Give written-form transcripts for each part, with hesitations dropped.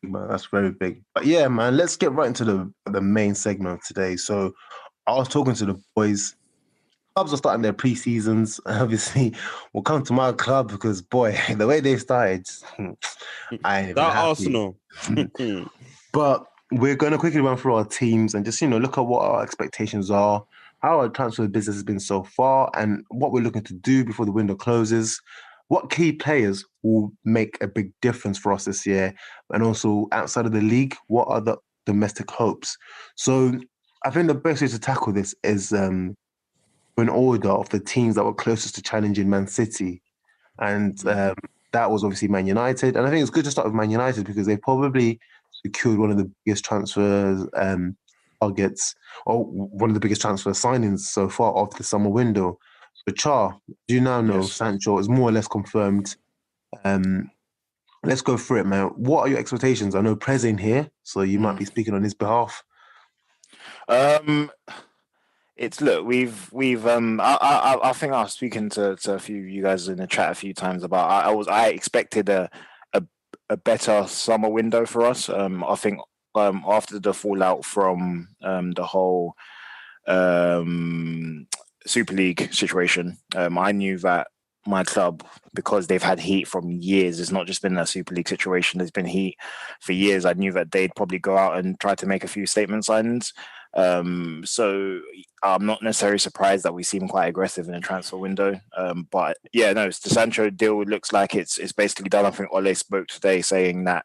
man. That's very big. But yeah, man, let's get right into the main segment of today. So I was talking to the boys. Clubs are starting their pre-seasons. Obviously, we'll come to my club because, boy, the way they started, I ain't even That happy. Arsenal. But we're going to quickly run through our teams and just, look at what our expectations are, how our transfer business has been so far, and what we're looking to do before the window closes. What key players will make a big difference for us this year? And also, outside of the league, what are the domestic hopes? So I think the best way to tackle this is in order of the teams that were closest to challenging Man City. And that was obviously Man United. And I think it's good to start with Man United because they probably secured one of the biggest transfers targets, or one of the biggest transfer signings so far of the summer window. So Char, do you now know Sancho is more or less confirmed? Let's go through it, man. What are your expectations? I know Prez ain't here, so you might be speaking on his behalf. It's look, I think I was speaking to a few of you guys in the chat a few times about I expected a better summer window for us. I think after the fallout from the whole Super League situation, I knew that my club, because they've had heat from years, it's not just been a Super League situation, there's been heat for years. I knew that they'd probably go out and try to make a few statement signings. So I'm not necessarily surprised that we seem quite aggressive in the transfer window. But yeah, no, the Sancho deal looks like it's basically done. I think Ole spoke today saying that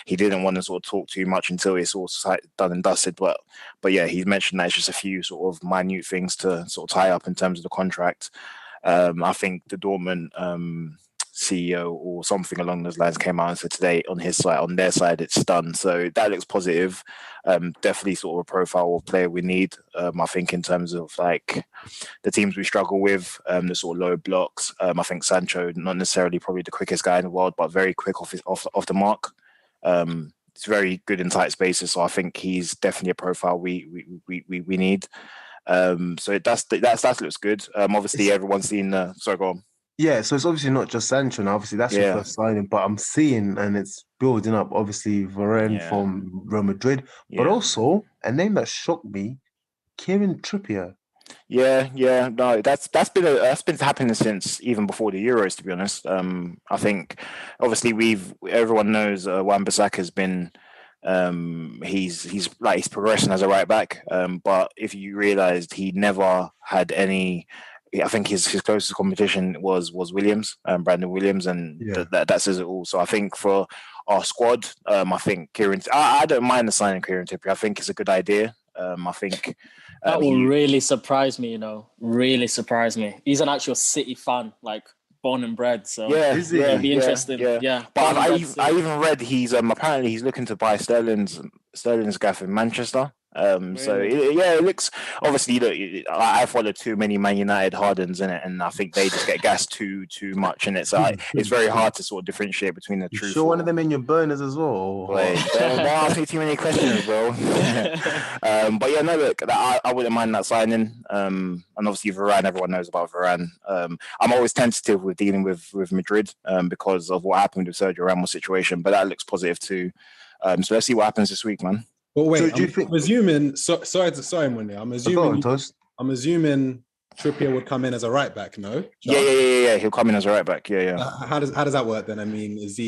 he didn't want to sort of talk too much until it's all done and dusted. But yeah, he's mentioned that it's just a few sort of minute things to sort of tie up in terms of the contract. I think the Dortmund CEO or something along those lines came out and said today on their side, it's done. So that looks positive. Definitely sort of a profile of player we need. I think in terms of like the teams we struggle with, the sort of low blocks. I think Sancho, not necessarily probably the quickest guy in the world, but very quick off the mark. It's very good in tight spaces. So I think he's definitely a profile we need. So that looks good. Obviously, everyone's seen the. Sorry, go on. Yeah, so it's obviously not just Sancho. Now, obviously, that's your first signing, but I'm seeing, and it's building up, obviously, Varane from Real Madrid, but also a name that shocked me, Kieran Trippier. Yeah, no, that's been happening since even before the Euros, to be honest. I think, obviously, everyone knows Wan-Bissaka has been. He's progressing as a right back, but if you realised he never had any. I think his closest competition was Williams, Brandon Williams, and that says it all. So I think for our squad, I think Kieran. I don't mind the signing Kieran Trippier. I think it's a good idea. I think that will really surprise me. Really surprise me. He's an actual City fan, like born and bred. So it'll be interesting. Yeah. But I even read he's apparently he's looking to buy Sterling's gaff in Manchester. Really? So it looks obviously. I follow too many Man United Hardens in it, and I think they just get gassed too much in it. So it's very hard to sort of differentiate between the truth. Sure, one of them in your burners as well. Don't ask me too many questions, bro. But yeah, no, look, I wouldn't mind that signing. And obviously Varane, everyone knows about Varane. I'm always tentative with dealing with Madrid because of what happened with Sergio Ramos' situation, but that looks positive too. So let's see what happens this week, man. But wait, I'm assuming. Sorry, Munir. I'm assuming Trippier would come in as a right back. No. Yeah. He'll come in as a right back. Yeah. How does that work then? I mean, is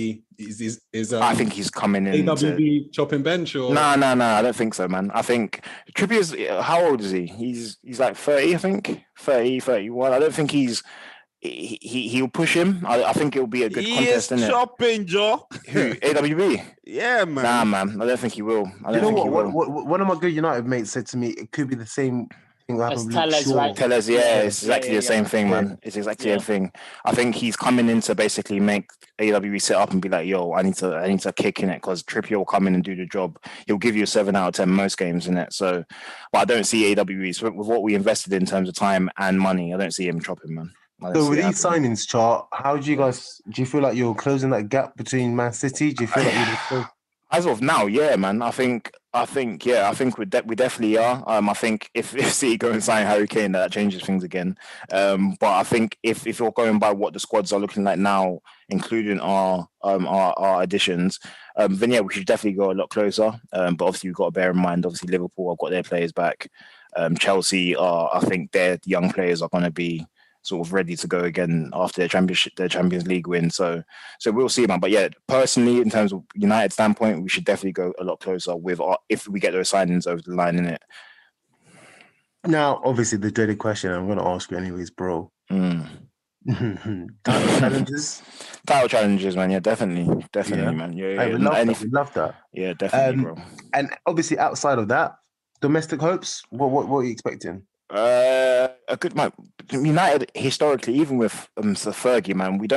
I think he's coming in. AWB chopping bench or? No. I don't think so, man. I think Trippier's. How old is he? He's like 30, I think. 30, 31. I don't think he'll push him. I think it'll be a good contest, isn't it? Chopping, Joe. Who? AWB? Yeah, man. Nah, man. I don't think he will. You know what? One of my good United mates said to me, it could be the same thing that happened with Tellez, right? Tellez, it's exactly the same thing, man. It's exactly the same thing. I think he's coming in to basically make AWB sit up and be like, yo, I need to kick in it because Trippier will come in and do the job. He'll give you a 7 out of 10 most games in it. So, but I don't see AWB. So with what we invested in terms of time and money, I don't see him chopping, man. So with these signings, Chart, how do you feel like you're closing that gap between Man City? Do you feel like you're as of now, yeah, man. I think we definitely are. I think if City go and sign Harry Kane, that changes things again. But I think if you're going by what the squads are looking like now including our additions, then yeah, we should definitely go a lot closer. But obviously, we've got to bear in mind, obviously, Liverpool have got their players back. Chelsea I think their young players are going to be sort of ready to go again after their Champions League win. So we'll see, man. But yeah, personally, in terms of United standpoint, we should definitely go a lot closer with if we get those signings over the line, innit? Now, obviously, the dreaded question I'm going to ask you anyways, bro. Title challenges? Title challenges, man. Yeah, definitely, man. Yeah. We love that. Yeah, definitely, bro. And obviously, outside of that, domestic hopes. What are you expecting? A good man. United historically, even with Sir Fergie, man, we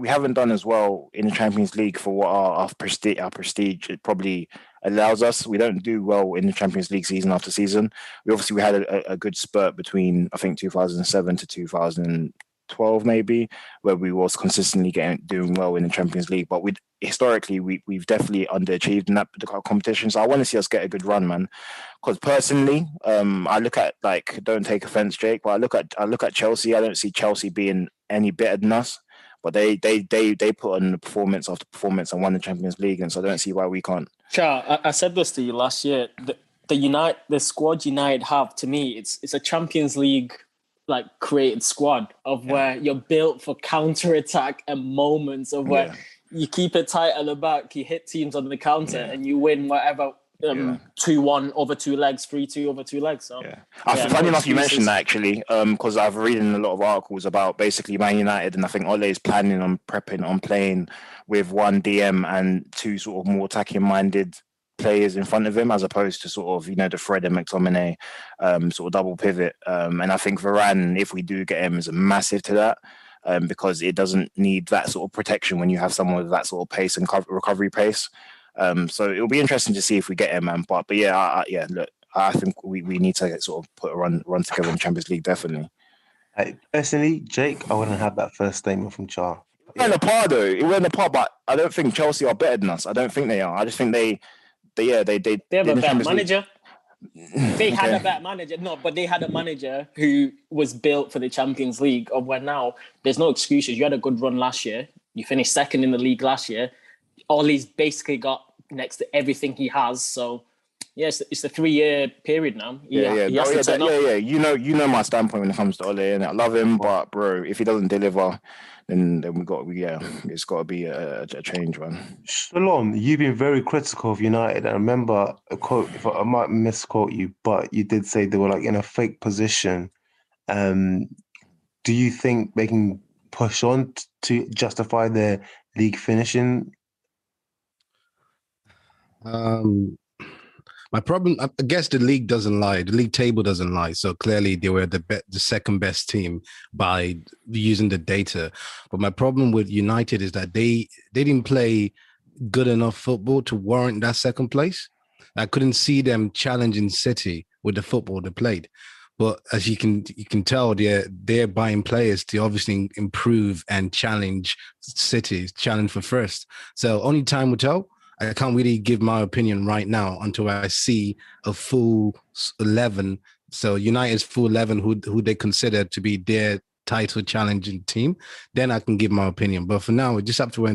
haven't done as well in the Champions League for what our prestige it probably allows us. We don't do well in the Champions League season after season. We had a good spurt between I think 2007 to 2012 maybe, where we was consistently doing well in the Champions League, but historically we've definitely underachieved in that competition. So I want to see us get a good run, man. Because personally, I look at, like, don't take offense, Jake, but I look at Chelsea. I don't see Chelsea being any better than us, but they put on the performance after performance and won the Champions League, and so I don't see why we can't. Char, I said this to you last year. The squad United have, to me, it's a Champions League like created squad of where you're built for counter attack and moments of where you keep it tight at the back, you hit teams on the counter, and you win whatever. 2-1 over 2 legs, 3-2 over 2 legs. So, funny enough, you mentioned that actually, because I've reading a lot of articles about basically Man United, and I think Ole is planning on prepping on playing with one DM and 2 sort of more attacking-minded players in front of him, as opposed to sort of, the Fred and McTominay sort of double pivot. And I think Varane, if we do get him, is massive to that. Because it doesn't need that sort of protection when you have someone with that sort of pace and recovery pace. So it'll be interesting to see if we get him, man. But yeah, look, I think we need to sort of put a run together in the Champions League, definitely. Personally, Jake, I wouldn't have that first statement from Char. It went apart, but I don't think Chelsea are better than us. I don't think they are. I just think they have a better manager. They had a better manager. No, but they had a manager who was built for the Champions League, of where now there's no excuses. You had a good run last year. You finished second in the league last year. Ollie's basically got next to everything he has. So, yes, it's a 3-year period now. You know my standpoint when it comes to Ole, and I love him, but bro, if he doesn't deliver, then it's got to be a change, man. Shalom, you've been very critical of United. I remember a quote, if I might misquote you, but you did say they were like in a fake position. Do you think they can push on to justify their league finishing? My problem, I guess, the league doesn't lie. The league table doesn't lie. So clearly they were the second best team by using the data. But my problem with United is that they didn't play good enough football to warrant that second place. I couldn't see them challenging City with the football they played. But as you can tell, they're buying players to obviously improve and challenge City, challenge for first. So only time will tell. I can't really give my opinion right now until I see a full 11. So United's full 11, who they consider to be their title challenging team. Then I can give my opinion. But for now, we just have to wait